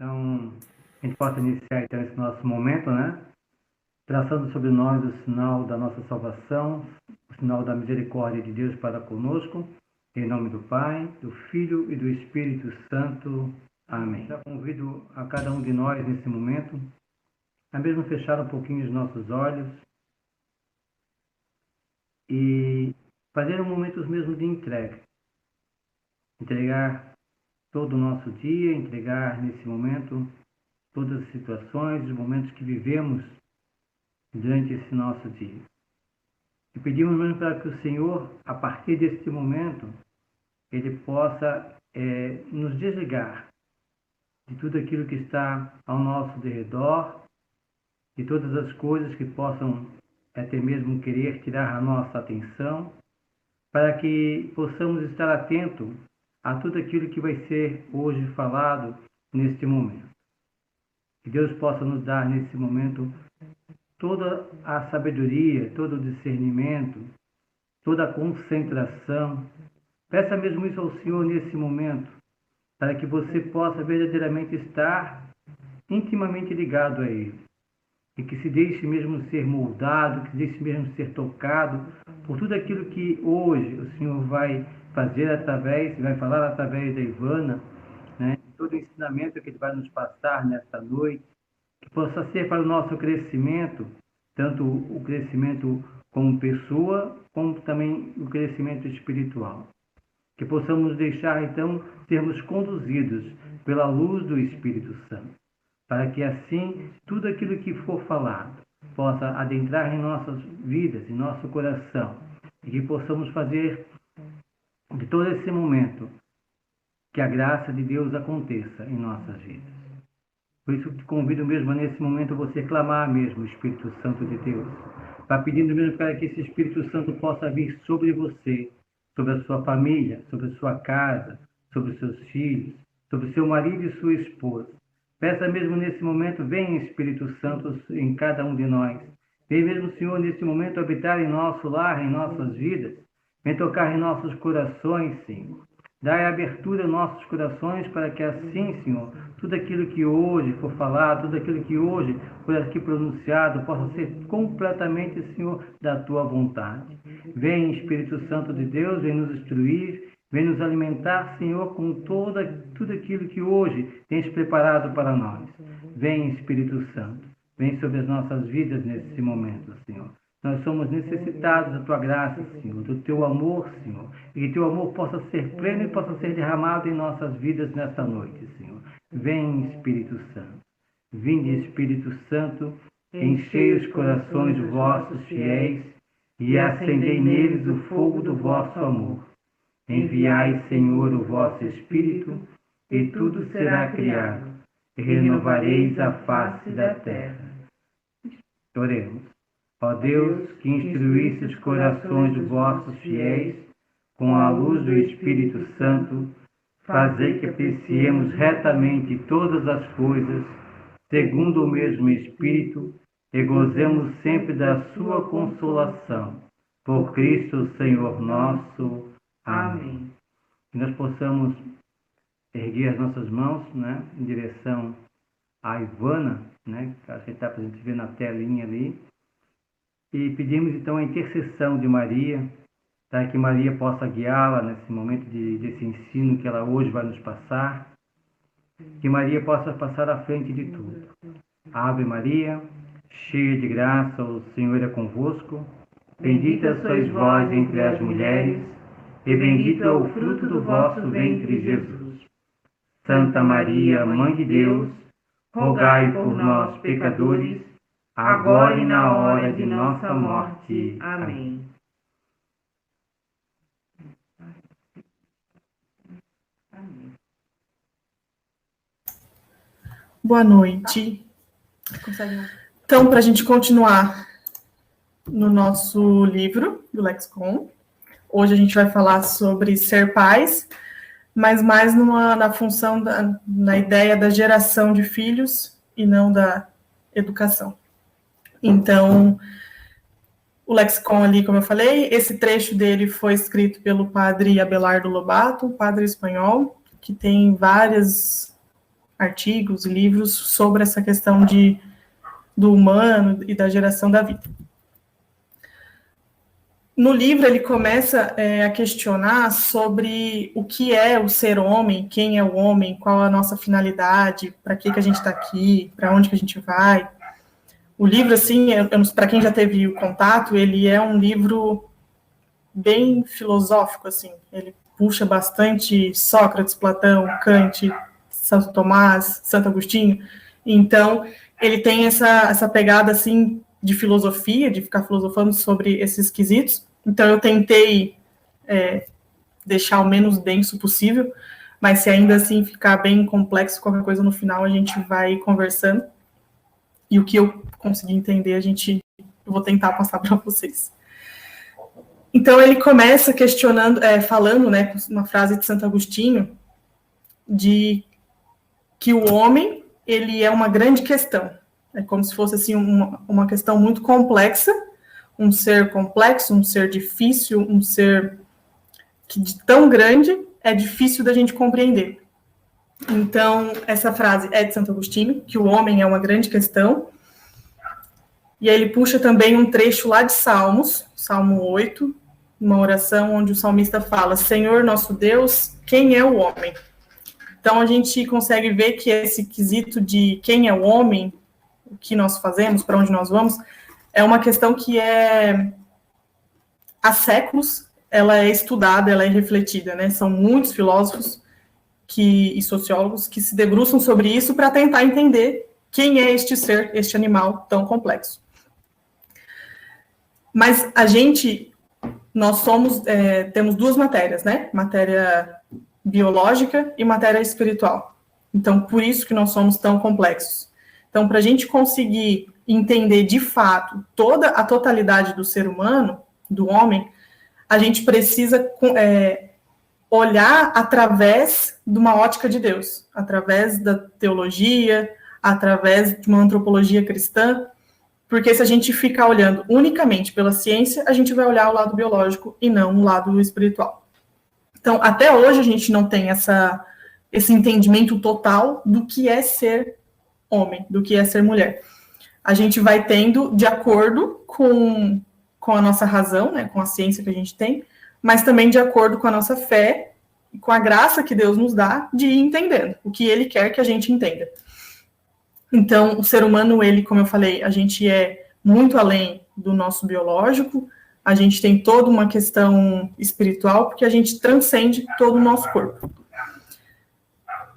Então, a gente pode iniciar então esse nosso momento, né? Traçando sobre nós o sinal da nossa salvação, o sinal da misericórdia de Deus para conosco, em nome do Pai, do Filho e do Espírito Santo. Amém. Já convido a cada um de nós nesse momento a mesmo fechar um pouquinho os nossos olhos e fazer um momento mesmo de entrega. Entregar todo o nosso dia, entregar nesse momento todas as situações, os momentos que vivemos durante esse nosso dia. E pedimos mesmo para que o Senhor, a partir deste momento, Ele possa nos desligar de tudo aquilo que está ao nosso derredor, de todas as coisas que possam até mesmo querer tirar a nossa atenção, para que possamos estar atentos a tudo aquilo que vai ser hoje falado neste momento. Que Deus possa nos dar nesse momento toda a sabedoria, todo o discernimento, toda a concentração. Peça mesmo isso ao Senhor nesse momento, para que você possa verdadeiramente estar intimamente ligado a Ele. E que se deixe mesmo ser moldado, que se deixe mesmo ser tocado por tudo aquilo que hoje o Senhor vai fazer vai falar através da Ivana, né? Todo o ensinamento que Ele vai nos passar nesta noite, que possa ser para o nosso crescimento, tanto o crescimento como pessoa, como também o crescimento espiritual. Que possamos deixar, então, sermos conduzidos pela luz do Espírito Santo, para que assim, tudo aquilo que for falado, possa adentrar em nossas vidas, em nosso coração, e que possamos fazer de todo esse momento que a graça de Deus aconteça em nossas vidas. Por isso te convido mesmo nesse momento você clamar mesmo o Espírito Santo de Deus, para pedindo mesmo para que esse Espírito Santo possa vir sobre você, sobre a sua família, sobre a sua casa, sobre os seus filhos, sobre o seu marido e sua esposa. Peça mesmo nesse momento, vem Espírito Santo em cada um de nós. Vem mesmo, Senhor, nesse momento habitar em nosso lar, em nossas vidas. Vem tocar em nossos corações, Senhor. Dai abertura aos nossos corações para que assim, Senhor, tudo aquilo que hoje for falado, tudo aquilo que hoje for aqui pronunciado, possa ser completamente, Senhor, da Tua vontade. Vem, Espírito Santo de Deus, vem nos instruir, vem nos alimentar, Senhor, com tudo aquilo que hoje tens preparado para nós. Vem, Espírito Santo, vem sobre as nossas vidas nesse momento, Senhor. Nós somos necessitados da Tua graça, Senhor, do Teu amor, Senhor, e que Teu amor possa ser pleno e possa ser derramado em nossas vidas nesta noite, Senhor. Vem, Espírito Santo. Vinde, Espírito Santo, enchei os corações vossos fiéis e acendei neles o fogo do vosso amor. Enviai, Senhor, o vosso Espírito, e tudo será criado, e renovareis a face da terra. Oremos. Ó Deus, que instruísse os corações dos vossos fiéis com a luz do Espírito Santo, fazei que apreciemos retamente todas as coisas, segundo o mesmo Espírito, e gozemos sempre da sua consolação. Por Cristo, Senhor nosso. Amém. Que nós possamos erguer as nossas mãos, né, em direção à Ivana, né, que está para a gente ver na telinha ali. E pedimos então a intercessão de Maria, para que Maria possa guiá-la nesse momento desse ensino que ela hoje vai nos passar. Que Maria possa passar à frente de tudo. Ave Maria, cheia de graça, o Senhor é convosco. Bendita sois vós entre as mulheres, e bendito é o fruto do vosso ventre, Jesus. Santa Maria, Mãe de Deus, rogai por nós, pecadores, agora e na hora de nossa morte. Amém. Boa noite. Então, para a gente continuar no nosso livro do Lexicon, hoje a gente vai falar sobre ser pais, mas mais na função, na ideia da geração de filhos e não da educação. Então, o Lexicon ali, como eu falei, esse trecho dele foi escrito pelo padre Abelardo Lobato, um padre espanhol, que tem vários artigos e livros sobre essa questão do humano e da geração da vida. No livro, ele começa a questionar sobre o que é o ser homem, quem é o homem, qual a nossa finalidade, para que a gente está aqui, para onde que a gente vai. O livro, assim, para quem já teve o contato, ele é um livro bem filosófico, assim. Ele puxa bastante Sócrates, Platão, Kant, Santo Tomás, Santo Agostinho. Então, ele tem essa pegada, assim, de filosofia, de ficar filosofando sobre esses quesitos. Então, eu tentei deixar o menos denso possível, mas se ainda assim ficar bem complexo, qualquer coisa no final, a gente vai conversando. E o que eu consegui entender, eu vou tentar passar para vocês. Então, ele começa questionando, falando, né, uma frase de Santo Agostinho, de que o homem, ele é uma grande questão. É como se fosse, assim, uma questão muito complexa, um ser complexo, um ser difícil, um ser que de tão grande é difícil da gente compreender. Então, essa frase é de Santo Agostinho, que o homem é uma grande questão. E aí ele puxa também um trecho lá de Salmos, Salmo 8, uma oração onde o salmista fala: Senhor nosso Deus, quem é o homem? Então, a gente consegue ver que esse quesito de quem é o homem, o que nós fazemos, para onde nós vamos, é uma questão que há séculos, ela é estudada, ela é refletida, né? São muitos filósofos e sociólogos que se debruçam sobre isso para tentar entender quem é este ser, este animal tão complexo. Mas nós temos duas matérias, né? Matéria biológica e matéria espiritual. Então, por isso que nós somos tão complexos. Então, para a gente conseguir entender de fato toda a totalidade do ser humano, do homem, a gente precisa olhar através de uma ótica de Deus, através da teologia, através de uma antropologia cristã, porque se a gente ficar olhando unicamente pela ciência, a gente vai olhar o lado biológico e não o lado espiritual. Então, até hoje a gente não tem esse entendimento total do que é ser homem, do que é ser mulher. A gente vai tendo de acordo com a nossa razão, né, com a ciência que a gente tem, mas também de acordo com a nossa fé e com a graça que Deus nos dá de ir entendendo o que Ele quer que a gente entenda. Então, o ser humano, ele, como eu falei, a gente é muito além do nosso biológico, a gente tem toda uma questão espiritual, porque a gente transcende todo o nosso corpo.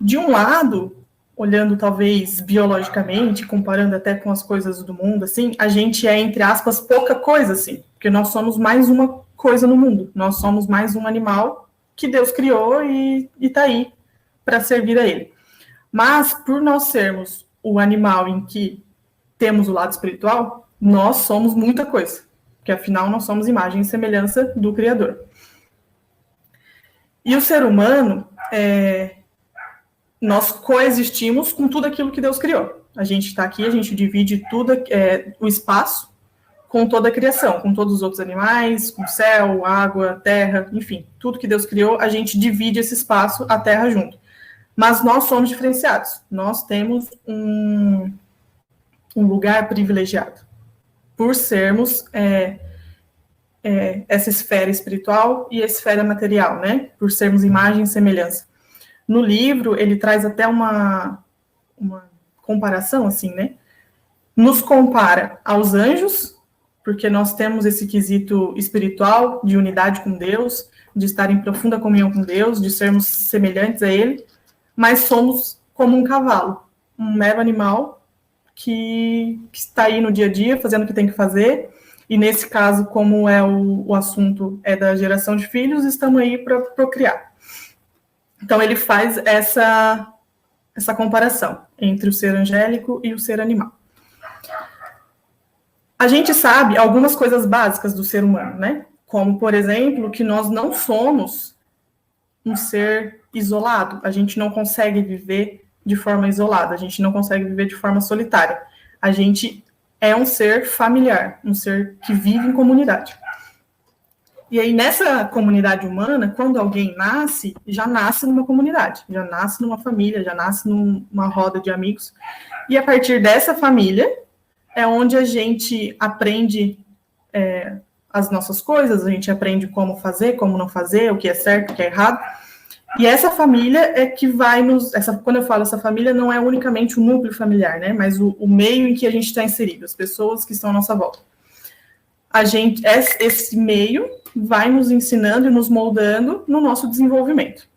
De um lado, olhando talvez biologicamente, comparando até com as coisas do mundo, assim, a gente é, entre aspas, pouca coisa, assim, porque nós somos mais uma coisa no mundo, nós somos mais um animal que Deus criou e está aí para servir a Ele. Mas, por nós sermos o animal em que temos o lado espiritual, nós somos muita coisa, porque afinal nós somos imagem e semelhança do Criador. E o ser humano, nós coexistimos com tudo aquilo que Deus criou. A gente está aqui, a gente divide tudo, o espaço com toda a criação, com todos os outros animais, com o céu, água, terra, enfim, tudo que Deus criou, a gente divide esse espaço, a terra junto. Mas nós somos diferenciados, nós temos um lugar privilegiado, por sermos essa esfera espiritual e a esfera material, né? Por sermos imagem e semelhança. No livro, ele traz até uma comparação, assim, né? Nos compara aos anjos, porque nós temos esse quesito espiritual, de unidade com Deus, de estar em profunda comunhão com Deus, de sermos semelhantes a Ele, mas somos como um cavalo, um mero animal que está aí no dia a dia, fazendo o que tem que fazer, e nesse caso, como o assunto é da geração de filhos, estamos aí para procriar. Então, ele faz essa comparação entre o ser angélico e o ser animal. A gente sabe algumas coisas básicas do ser humano, né? Como, por exemplo, que nós não somos um ser isolado. A gente não consegue viver de forma isolada, a gente não consegue viver de forma solitária. A gente é um ser familiar, um ser que vive em comunidade. E aí, nessa comunidade humana, quando alguém nasce, já nasce numa comunidade, já nasce numa família, já nasce numa roda de amigos. E a partir dessa família é onde a gente aprende as nossas coisas, a gente aprende como fazer, como não fazer, o que é certo, o que é errado. E essa família é que vai quando eu falo essa família, não é unicamente o núcleo familiar, né? Mas o meio em que a gente está inserido, as pessoas que estão à nossa volta. Esse meio vai nos ensinando e nos moldando no nosso desenvolvimento.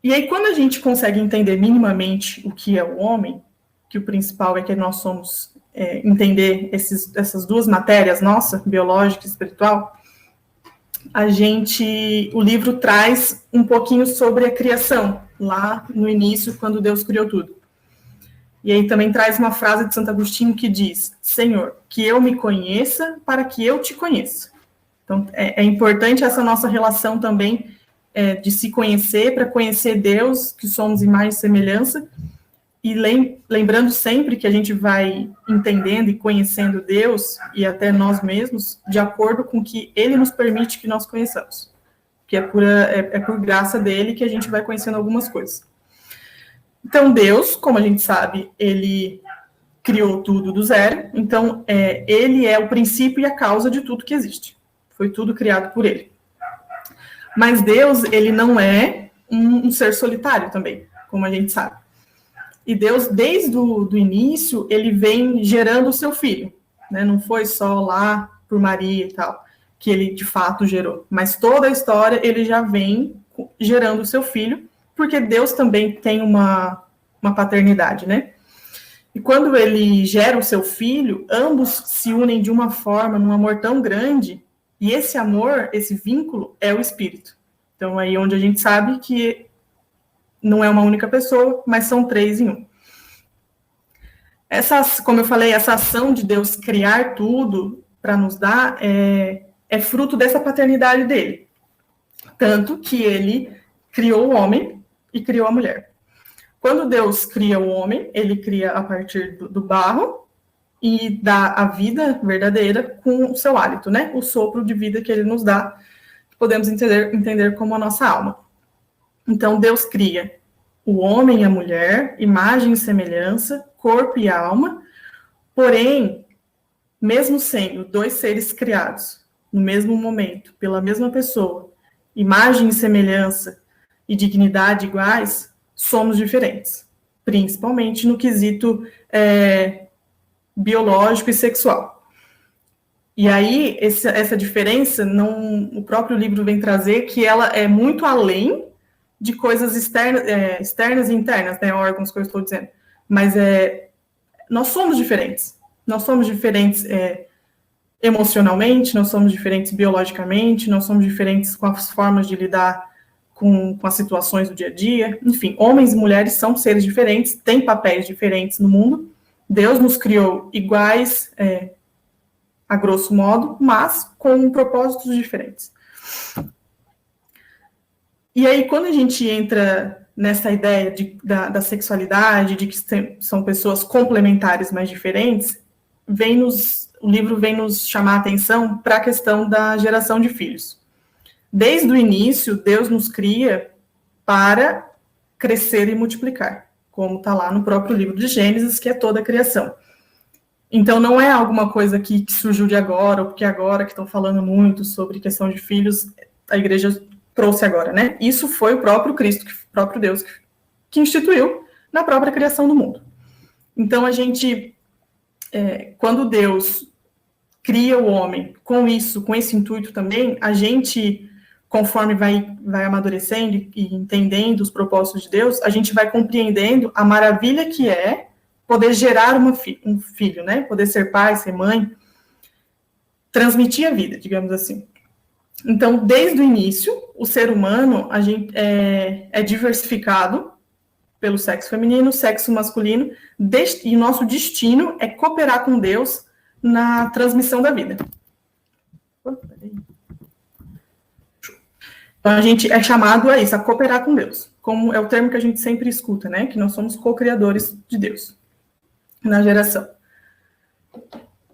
E aí, quando a gente consegue entender minimamente o que é o homem, que o principal é que nós somos entender essas duas matérias, nossa, biológica e espiritual, o livro traz um pouquinho sobre a criação, lá no início, quando Deus criou tudo. E aí também traz uma frase de Santo Agostinho que diz: Senhor, que eu me conheça para que eu te conheça. Então, é importante essa nossa relação também de se conhecer, para conhecer Deus, que somos imagem e semelhança, e lembrando sempre que a gente vai entendendo e conhecendo Deus, e até nós mesmos, de acordo com o que Ele nos permite que nós conheçamos. Que é por graça dele que a gente vai conhecendo algumas coisas. Então, Deus, como a gente sabe, Ele criou tudo do zero, então Ele é o princípio e a causa de tudo que existe. Foi tudo criado por Ele. Mas Deus, Ele não é um ser solitário também, como a gente sabe. E Deus, desde o início, Ele vem gerando o seu filho, né? Não foi só lá por Maria e tal, que Ele de fato gerou. Mas toda a história, Ele já vem gerando o seu filho, porque Deus também tem uma paternidade, né? E quando Ele gera o seu filho, ambos se unem de uma forma, num amor tão grande, e esse amor, esse vínculo, é o Espírito. Então, aí onde a gente sabe que não é uma única pessoa, mas são três em um. Como eu falei, essa ação de Deus criar tudo para nos dar é fruto dessa paternidade dele. Tanto que ele criou o homem e criou a mulher. Quando Deus cria o homem, ele cria a partir do barro e dá a vida verdadeira com o seu hálito, né? O sopro de vida que ele nos dá, que podemos entender como a nossa alma. Então, Deus cria o homem e a mulher, imagem e semelhança, corpo e alma, porém, mesmo sendo dois seres criados no mesmo momento, pela mesma pessoa, imagem e semelhança e dignidade iguais, somos diferentes, principalmente no quesito biológico e sexual. E aí, essa diferença, o próprio livro vem trazer que ela é muito além de coisas externas e internas, né, órgãos que eu estou dizendo. Mas nós somos diferentes. Nós somos diferentes emocionalmente, nós somos diferentes biologicamente, nós somos diferentes com as formas de lidar com as situações do dia a dia. Enfim, homens e mulheres são seres diferentes, têm papéis diferentes no mundo. Deus nos criou iguais, a grosso modo, mas com propósitos diferentes. E aí, quando a gente entra nessa ideia da sexualidade, de que são pessoas complementares, mas diferentes, o livro vem nos chamar a atenção para a questão da geração de filhos. Desde o início, Deus nos cria para crescer e multiplicar, como está lá no próprio livro de Gênesis, que é toda a criação. Então, não é alguma coisa que surgiu de agora, ou porque agora que estão falando muito sobre questão de filhos, a igreja trouxe agora, né? Isso foi o próprio Cristo, o próprio Deus, que instituiu na própria criação do mundo. Então, a gente, quando Deus cria o homem com esse intuito também, a gente, conforme vai amadurecendo e entendendo os propósitos de Deus, a gente vai compreendendo a maravilha que é poder gerar um filho, né? Poder ser pai, ser mãe, transmitir a vida, digamos assim. Então, desde o início, o ser humano é diversificado pelo sexo feminino, sexo masculino, e nosso destino é cooperar com Deus na transmissão da vida. Então, a gente é chamado a isso, a cooperar com Deus, como é o termo que a gente sempre escuta, né? Que nós somos co-criadores de Deus na geração.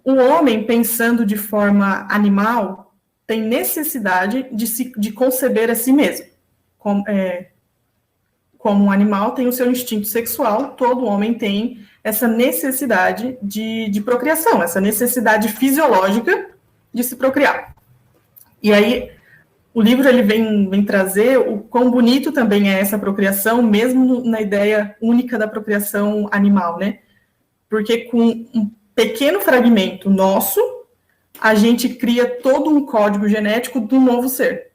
O homem, pensando de forma animal, tem necessidade de conceber a si mesmo. Como um animal tem o seu instinto sexual, todo homem tem essa necessidade de procriação, essa necessidade fisiológica de se procriar. E aí, o livro ele vem trazer o quão bonito também é essa procriação, mesmo na ideia única da procriação animal, né? Porque com um pequeno fragmento nosso, a gente cria todo um código genético do novo ser.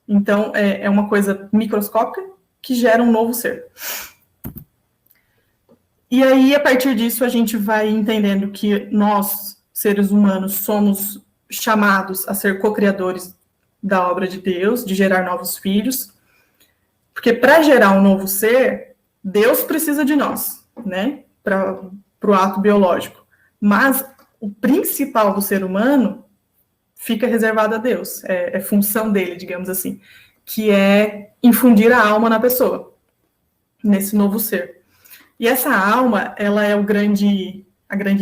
Então, é uma coisa microscópica que gera um novo ser. E aí, a partir disso, a gente vai entendendo que nós, seres humanos, somos chamados a ser co-criadores da obra de Deus, de gerar novos filhos, porque para gerar um novo ser, Deus precisa de nós, né, para o ato biológico. Mas o principal do ser humano fica reservado a Deus, é função dele, digamos assim, que é infundir a alma na pessoa, nesse novo ser. E essa alma, ela é a grande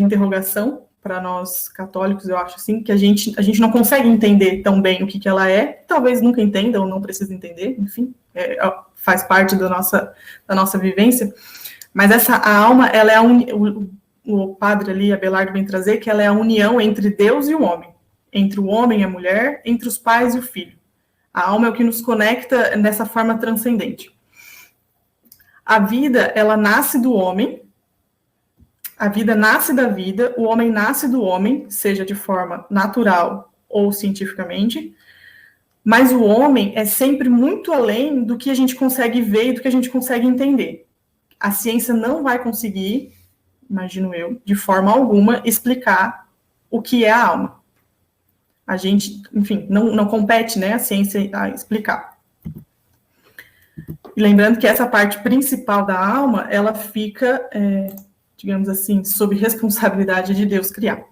interrogação para nós católicos, eu acho assim, que a gente não consegue entender tão bem o que ela é, talvez nunca entenda ou não precisa entender, enfim, faz parte da nossa vivência, mas a alma, ela é o padre ali, Abelardo, vem trazer que ela é a união entre Deus e o homem, entre o homem e a mulher, entre os pais e o filho. A alma é o que nos conecta nessa forma transcendente. A vida, ela nasce do homem, a vida nasce da vida, o homem nasce do homem, seja de forma natural ou cientificamente, mas o homem é sempre muito além do que a gente consegue ver e do que a gente consegue entender. A ciência não vai conseguir, imagino eu, de forma alguma, explicar o que é a alma. A gente, enfim, não compete, né, a ciência a explicar. E lembrando que essa parte principal da alma, ela fica, digamos assim, sob responsabilidade de Deus criar.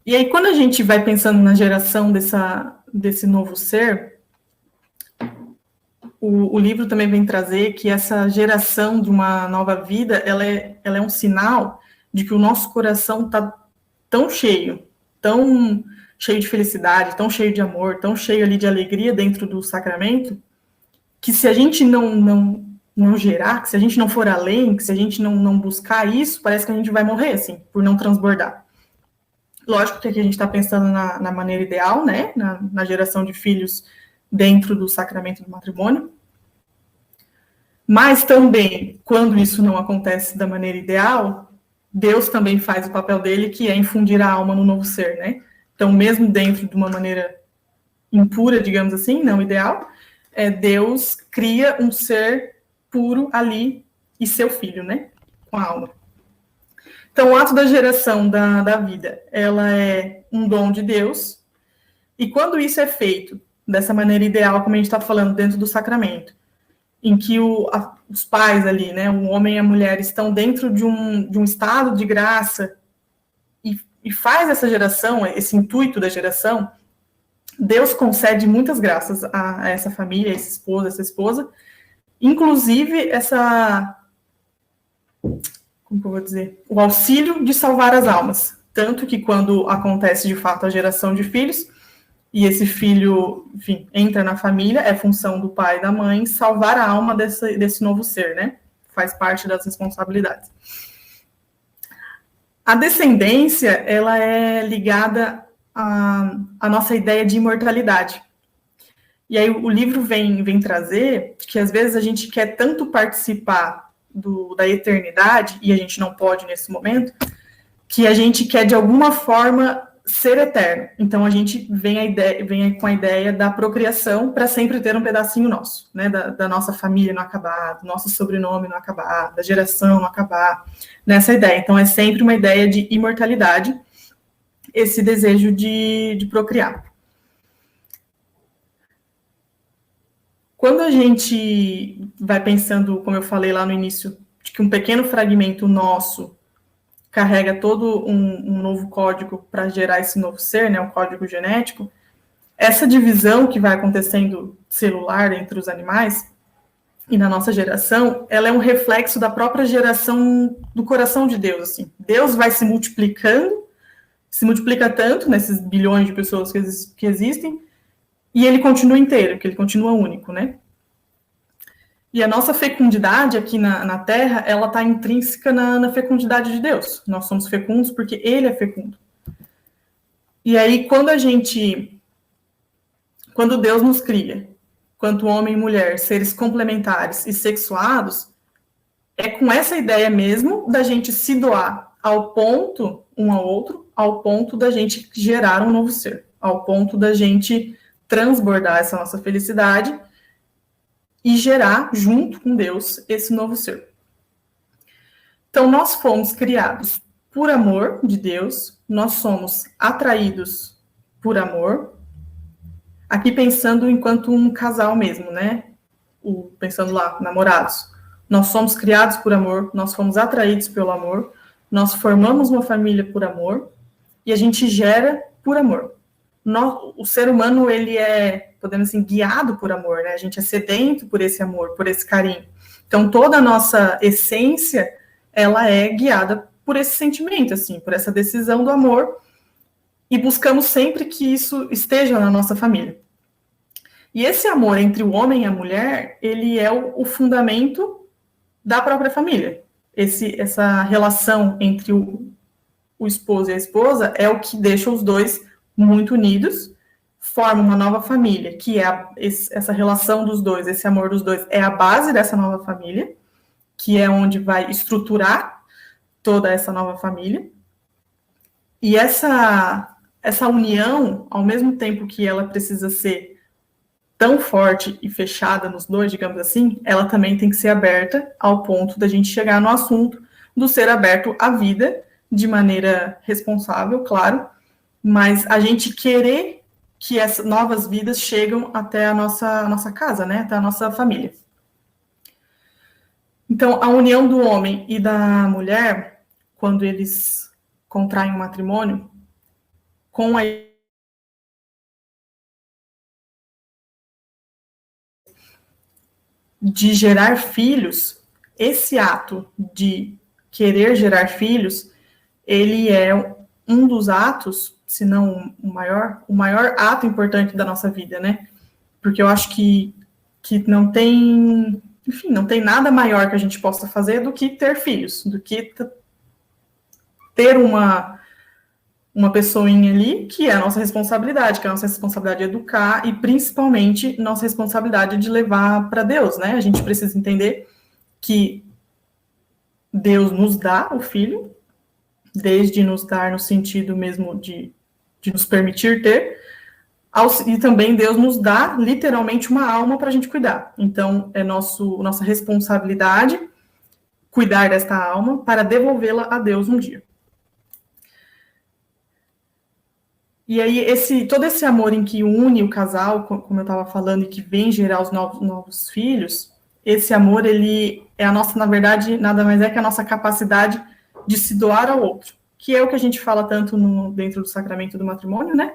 E aí, quando a gente vai pensando na geração desse novo ser, o livro também vem trazer que essa geração de uma nova vida, ela é um sinal de que o nosso coração está tão cheio de felicidade, tão cheio de amor, tão cheio ali de alegria dentro do sacramento, que se a gente não gerar, que se a gente não for além, que se a gente não buscar isso, parece que a gente vai morrer, assim, por não transbordar. Lógico que aqui a gente está pensando na maneira ideal, né, na geração de filhos dentro do sacramento do matrimônio, mas também, quando isso não acontece da maneira ideal, Deus também faz o papel dele, que é infundir a alma no novo ser, né? Então, mesmo dentro de uma maneira impura, digamos assim, não ideal, Deus cria um ser puro ali e seu filho, né? Com a alma. Então, o ato da geração da vida, ela é um dom de Deus, e quando isso é feito dessa maneira ideal, como a gente está falando, dentro do sacramento, em que os pais ali, né, o homem e a mulher, estão dentro de um estado de graça e faz essa geração, esse intuito da geração, Deus concede muitas graças a essa família, essa esposa, inclusive como que eu vou dizer? O auxílio de salvar as almas. Tanto que quando acontece de fato a geração de filhos, e esse filho, enfim, entra na família, é função do pai e da mãe salvar a alma desse novo ser, né? Faz parte das responsabilidades. A descendência, ela é ligada à nossa ideia de imortalidade. E aí o livro vem trazer que às vezes a gente quer tanto participar da eternidade, e a gente não pode nesse momento, que a gente quer de alguma forma ser eterno. Então a gente vem com a ideia da procriação para sempre ter um pedacinho nosso, né? Da nossa família não acabar, do nosso sobrenome não acabar, da geração não acabar, nessa ideia. Então é sempre uma ideia de imortalidade, esse desejo de procriar. Quando a gente vai pensando, como eu falei lá no início, de que um pequeno fragmento nosso carrega todo um novo código para gerar esse novo ser, né, um código genético, essa divisão que vai acontecendo celular entre os animais, e na nossa geração, ela é um reflexo da própria geração do coração de Deus, assim. Deus vai se multiplicando, se multiplica tanto nesses bilhões de pessoas que existem, e ele continua inteiro, porque ele continua único, né? E a nossa fecundidade aqui na Terra, ela está intrínseca na fecundidade de Deus. Nós somos fecundos porque ele é fecundo. E aí, quando Deus nos cria, quanto homem e mulher, seres complementares e sexuados, é com essa ideia mesmo da gente se doar ao ponto, um ao outro, ao ponto da gente gerar um novo ser, ao ponto da gente transbordar essa nossa felicidade e gerar, junto com Deus, esse novo ser. Então, nós fomos criados por amor de Deus, nós somos atraídos por amor, aqui pensando enquanto um casal mesmo, né? Pensando lá, namorados. Nós somos criados por amor, nós fomos atraídos pelo amor, nós formamos uma família por amor e a gente gera por amor. O ser humano, ele é, podemos assim, guiado por amor, né? A gente é sedento por esse amor, por esse carinho. Então, toda a nossa essência, ela é guiada por esse sentimento, assim, por essa decisão do amor, e buscamos sempre que isso esteja na nossa família. E esse amor entre o homem e a mulher, ele é o fundamento da própria família. Essa relação entre o esposo e a esposa é o que deixa os dois muito unidos, forma uma nova família, que é essa relação dos dois, esse amor dos dois, é a base dessa nova família, que é onde vai estruturar toda essa nova família. E essa união, ao mesmo tempo que ela precisa ser tão forte e fechada nos dois, digamos assim, ela também tem que ser aberta ao ponto da gente chegar no assunto do ser aberto à vida, de maneira responsável, claro, mas a gente querer que essas novas vidas chegam até a nossa casa, né, até a nossa família. Então, a união do homem e da mulher, quando eles contraem um matrimônio, com a de gerar filhos, esse ato de querer gerar filhos, ele é um dos atos, se não o maior ato importante da nossa vida, né? Porque eu acho que não tem, enfim, não tem nada maior que a gente possa fazer do que ter filhos, do que ter uma pessoinha ali, que é a nossa responsabilidade, que a nossa responsabilidade é educar e, principalmente, nossa responsabilidade de levar para Deus, né? A gente precisa entender que Deus nos dá o filho, desde nos dar no sentido mesmo de nos permitir ter, e também Deus nos dá, literalmente, uma alma para a gente cuidar. Então, é nossa responsabilidade cuidar desta alma para devolvê-la a Deus um dia. E aí, todo esse amor em que une o casal, como eu estava falando, e que vem gerar os novos filhos, esse amor, ele é a nossa, na verdade, nada mais é que a nossa capacidade de se doar ao outro, que é o que a gente fala tanto dentro do sacramento do matrimônio, né?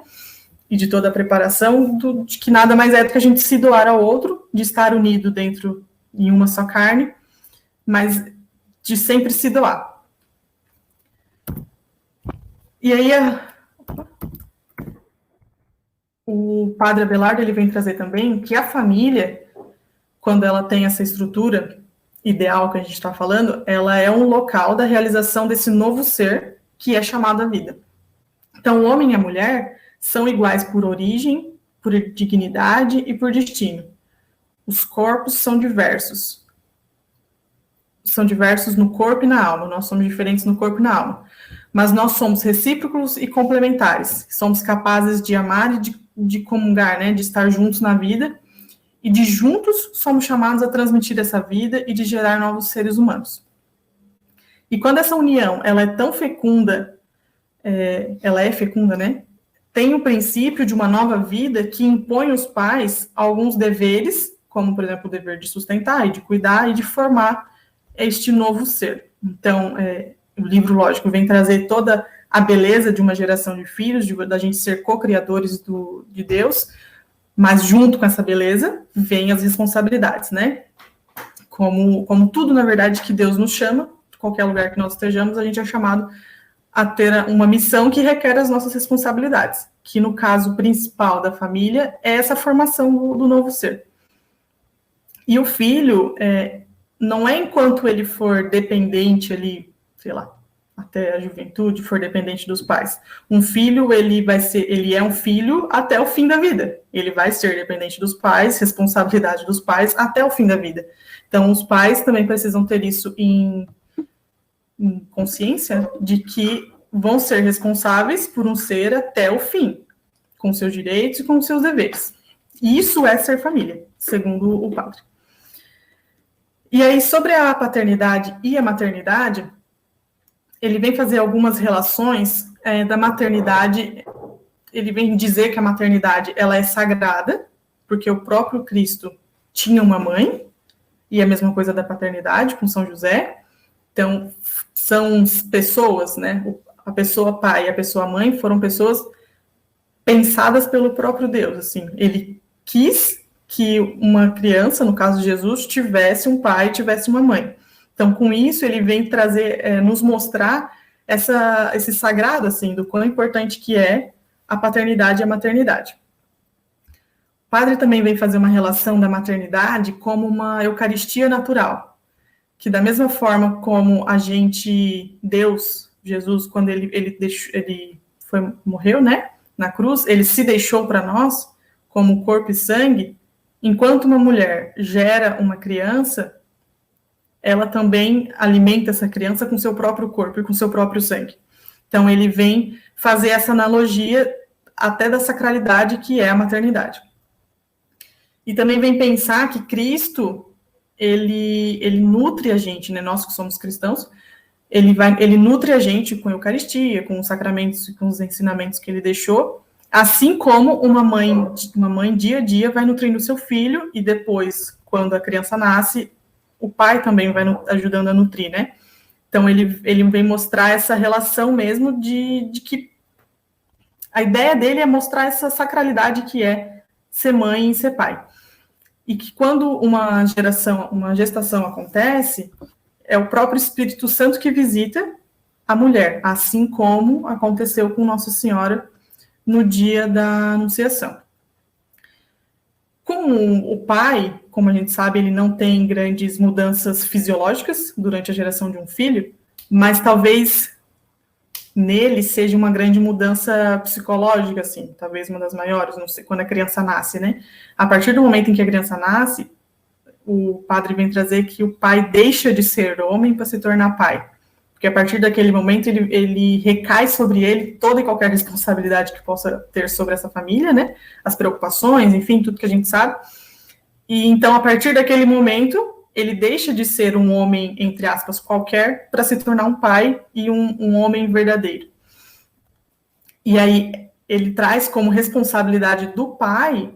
E de toda a preparação, de que nada mais é do que a gente se doar ao outro, de estar unido em uma só carne, mas de sempre se doar. E aí, o padre Abelardo, ele vem trazer também que a família, quando ela tem essa estrutura ideal que a gente está falando, ela é um local da realização desse novo ser que é chamado a vida. Então, o homem e a mulher são iguais por origem, por dignidade e por destino. Os corpos são diversos. São diversos no corpo e na alma. Nós somos diferentes no corpo e na alma. Mas nós somos recíprocos e complementares. Somos capazes de amar e de comungar, né? De estar juntos na vida. E de juntos somos chamados a transmitir essa vida e de gerar novos seres humanos. E quando essa união ela é tão fecunda, né? Tem o princípio de uma nova vida que impõe aos pais alguns deveres, como, por exemplo, o dever de sustentar e de cuidar e de formar este novo ser. Então, o livro, lógico, vem trazer toda a beleza de uma geração de filhos, da gente ser co-criadores de Deus, mas junto com essa beleza, vem as responsabilidades, né? como tudo, na verdade, que Deus nos chama, qualquer lugar que nós estejamos, a gente é chamado a ter uma missão que requer as nossas responsabilidades, que no caso principal da família é essa formação do novo ser. E o filho, não é enquanto ele for dependente ali, sei lá, até a juventude, for dependente dos pais. Um filho, ele é um filho até o fim da vida. Ele vai ser dependente dos pais, responsabilidade dos pais até o fim da vida. Então, os pais também precisam ter isso em consciência de que vão ser responsáveis por um ser até o fim, com seus direitos e com seus deveres. E isso é ser família, segundo o padre. E aí, sobre a paternidade e a maternidade, ele vem fazer algumas relações da maternidade. Ele vem dizer que a maternidade ela é sagrada, porque o próprio Cristo tinha uma mãe, e a mesma coisa da paternidade com São José. Então, são pessoas, né? A pessoa pai e a pessoa mãe foram pessoas pensadas pelo próprio Deus. Assim, ele quis que uma criança, no caso de Jesus, tivesse um pai, tivesse uma mãe. Então, com isso, ele vem trazer, nos mostrar esse sagrado, assim, do quão importante que é a paternidade e a maternidade. O padre também vem fazer uma relação da maternidade como uma eucaristia natural, que da mesma forma como Deus, Jesus, quando ele morreu, né, na cruz, ele se deixou para nós como corpo e sangue. Enquanto uma mulher gera uma criança, ela também alimenta essa criança com seu próprio corpo e com seu próprio sangue. Então, ele vem fazer essa analogia até da sacralidade que é a maternidade. E também vem pensar que Cristo, ele nutre a gente, né? Nós que somos cristãos, ele nutre a gente com a Eucaristia, com os sacramentos e com os ensinamentos que ele deixou, assim como uma mãe dia a dia vai nutrindo o seu filho, e depois, quando a criança nasce, o pai também vai ajudando a nutrir, né? Então, ele vem mostrar essa relação mesmo de que a ideia dele é mostrar essa sacralidade que é ser mãe e ser pai. E que quando uma gestação acontece, é o próprio Espírito Santo que visita a mulher, assim como aconteceu com Nossa Senhora no dia da Anunciação. Com o pai, como a gente sabe, ele não tem grandes mudanças fisiológicas durante a geração de um filho, mas talvez nele seja uma grande mudança psicológica, assim, talvez uma das maiores, não sei, quando a criança nasce, né? A partir do momento em que a criança nasce, o padre vem trazer que o pai deixa de ser homem para se tornar pai. Porque a partir daquele momento ele recai sobre ele toda e qualquer responsabilidade que possa ter sobre essa família, né? As preocupações, enfim, tudo que a gente sabe. E então, a partir daquele momento, ele deixa de ser um homem, entre aspas, qualquer, para se tornar um pai e um homem verdadeiro. E aí, ele traz como responsabilidade do pai,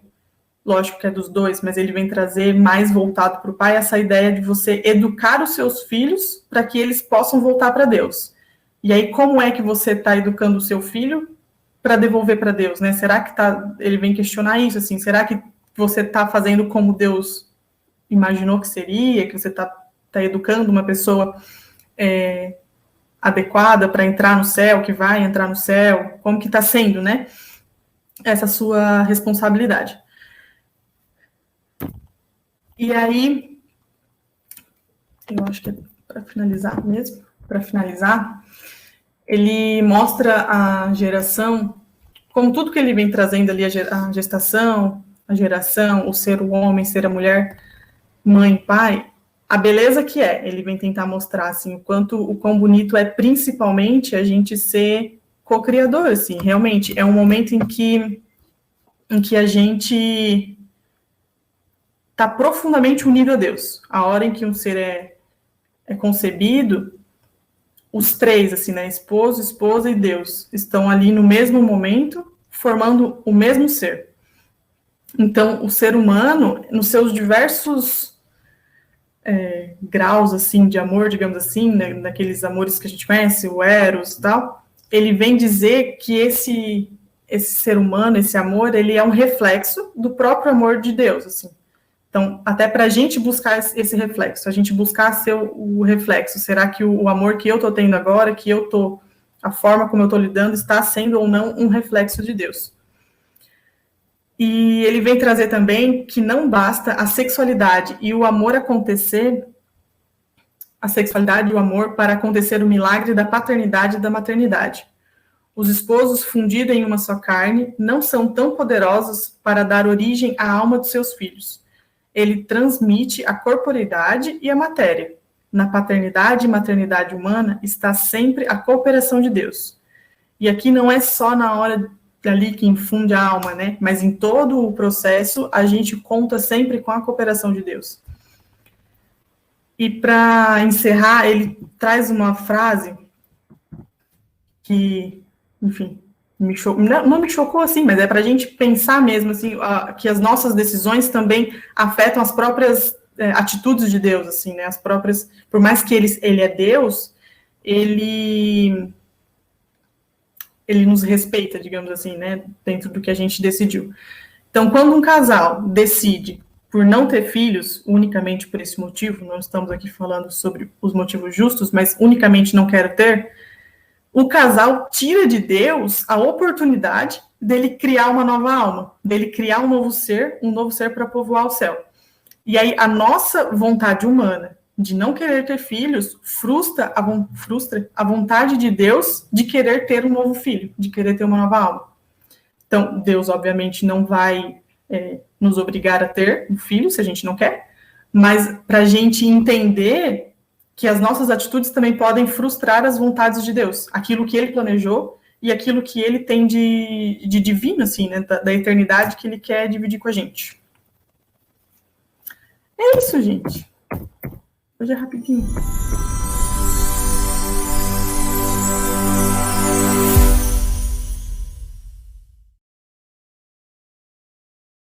lógico que é dos dois, mas ele vem trazer mais voltado para o pai essa ideia de você educar os seus filhos para que eles possam voltar para Deus. E aí, como é que você está educando o seu filho para devolver para Deus, né? Será que ele vem questionar isso, assim, será que você está fazendo como Deus imaginou que seria, que você está educando uma pessoa adequada para entrar no céu, que vai entrar no céu, como que está sendo, né? Essa sua responsabilidade. E aí, eu acho que é para finalizar mesmo, ele mostra a geração, como tudo que ele vem trazendo ali, a gestação, a geração, o ser o homem, ser a mulher, mãe, pai, a beleza que é. Ele vem tentar mostrar, assim, o quão bonito é, principalmente, a gente ser co-criador, assim, realmente. É um momento em que a gente está profundamente unido a Deus. A hora em que um ser é concebido, os três, assim, né, esposo, esposa e Deus, estão ali no mesmo momento, formando o mesmo ser. Então, o ser humano, nos seus diversos graus, assim, de amor, digamos assim, né, daqueles amores que a gente conhece, o Eros e tal, ele vem dizer que esse ser humano, esse amor, ele é um reflexo do próprio amor de Deus, assim. Então, até para a gente buscar esse reflexo, a gente buscar ser o reflexo. Será que o amor que eu estou tendo agora, a forma como eu estou lidando, está sendo ou não um reflexo de Deus? E ele vem trazer também que não basta a sexualidade e o amor acontecer, a sexualidade e o amor para acontecer o milagre da paternidade e da maternidade. Os esposos fundidos em uma só carne não são tão poderosos para dar origem à alma de seus filhos. Ele transmite a corporeidade e a matéria. Na paternidade e maternidade humana está sempre a cooperação de Deus. E aqui não é só na hora ali que infunde a alma, né? Mas em todo o processo a gente conta sempre com a cooperação de Deus. E para encerrar, ele traz uma frase que, enfim, não me chocou assim, mas é para a gente pensar mesmo assim, que as nossas decisões também afetam as próprias atitudes de Deus, assim, né? As próprias, por mais que ele é Deus, ele nos respeita, digamos assim, né? Dentro do que a gente decidiu. Então, quando um casal decide por não ter filhos, unicamente por esse motivo, não estamos aqui falando sobre os motivos justos, mas unicamente não quero ter, o casal tira de Deus a oportunidade dele criar uma nova alma, dele criar um novo ser para povoar o céu. E aí a nossa vontade humana de não querer ter filhos frustra a vontade de Deus de querer ter um novo filho, de querer ter uma nova alma. Então, Deus, obviamente, não vai nos obrigar a ter um filho, se a gente não quer, mas para a gente entender que as nossas atitudes também podem frustrar as vontades de Deus, aquilo que Ele planejou e aquilo que Ele tem de divino, assim, né, da eternidade que Ele quer dividir com a gente. É isso, gente. Hoje é rapidinho.